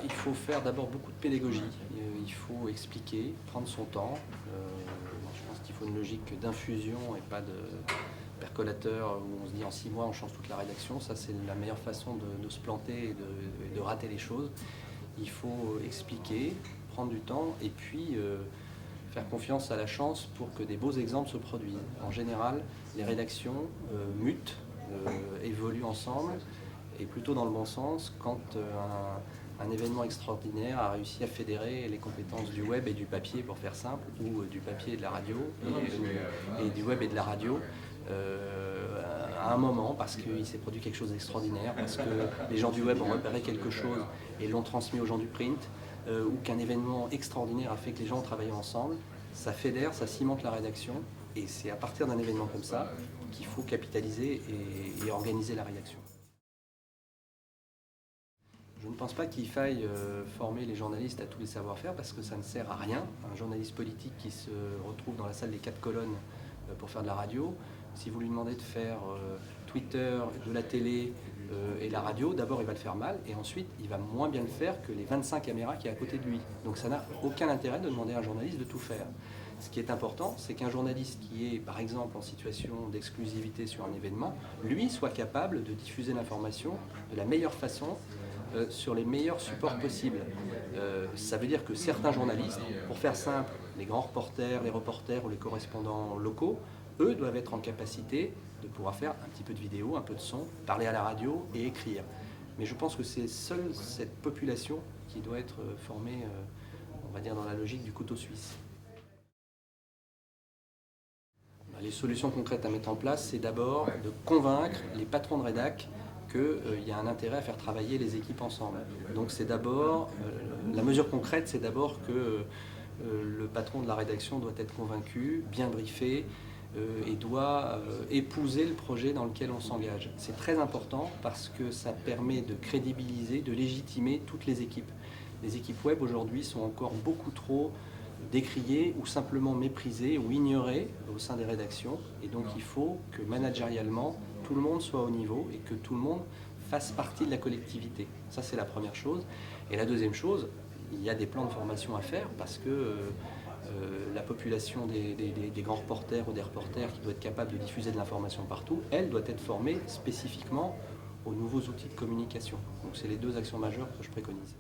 Il faut faire d'abord beaucoup de pédagogie, il faut expliquer, prendre son temps. Je pense qu'il faut une logique d'infusion et pas de percolateur où on se dit en 6 mois on change toute la rédaction. Ça, c'est la meilleure façon de se planter et de rater les choses. Il faut expliquer, prendre du temps et puis faire confiance à la chance pour que des beaux exemples se produisent. En général, les rédactions mutent, évoluent ensemble et plutôt dans le bon sens quand un événement extraordinaire a réussi à fédérer les compétences du web et du papier, pour faire simple, ou du papier et de la radio, et du web et de la radio, à un moment, parce qu'il s'est produit quelque chose d'extraordinaire, parce que les gens du web ont repéré quelque chose et l'ont transmis aux gens du print, ou qu'un événement extraordinaire a fait que les gens ont travaillé ensemble. Ça fédère, ça cimente la rédaction, et c'est à partir d'un événement comme ça qu'il faut capitaliser et organiser la rédaction. Je ne pense pas qu'il faille former les journalistes à tous les savoir-faire parce que ça ne sert à rien. Un journaliste politique qui se retrouve dans la salle des 4 colonnes pour faire de la radio, si vous lui demandez de faire Twitter, de la télé et la radio, d'abord il va le faire mal et ensuite il va moins bien le faire que les 25 caméras qui est à côté de lui. Donc ça n'a aucun intérêt de demander à un journaliste de tout faire. Ce qui est important, c'est qu'un journaliste qui est par exemple en situation d'exclusivité sur un événement, lui soit capable de diffuser l'information de la meilleure façon sur les meilleurs supports possibles. Ça veut dire que certains journalistes, pour faire simple, les grands reporters, les reporters ou les correspondants locaux, eux doivent être en capacité de pouvoir faire un petit peu de vidéo, un peu de son, parler à la radio et écrire. Mais je pense que c'est seule cette population qui doit être formée, on va dire, dans la logique du couteau suisse. Les solutions concrètes à mettre en place, c'est d'abord de convaincre les patrons de rédac qu'il y a un intérêt à faire travailler les équipes ensemble. Donc c'est d'abord, la mesure concrète, c'est d'abord que le patron de la rédaction doit être convaincu, bien briefé, et doit épouser le projet dans lequel on s'engage. C'est très important parce que ça permet de crédibiliser, de légitimer toutes les équipes. Les équipes web aujourd'hui sont encore beaucoup trop décriées ou simplement méprisées ou ignorées au sein des rédactions. Et donc il faut que managérialement, tout le monde soit au niveau et que tout le monde fasse partie de la collectivité. Ça, c'est la première chose. Et la deuxième chose, il y a des plans de formation à faire parce que la population des grands reporters ou des reporters qui doit être capable de diffuser de l'information partout, elle doit être formée spécifiquement aux nouveaux outils de communication. Donc c'est les deux actions majeures que je préconise.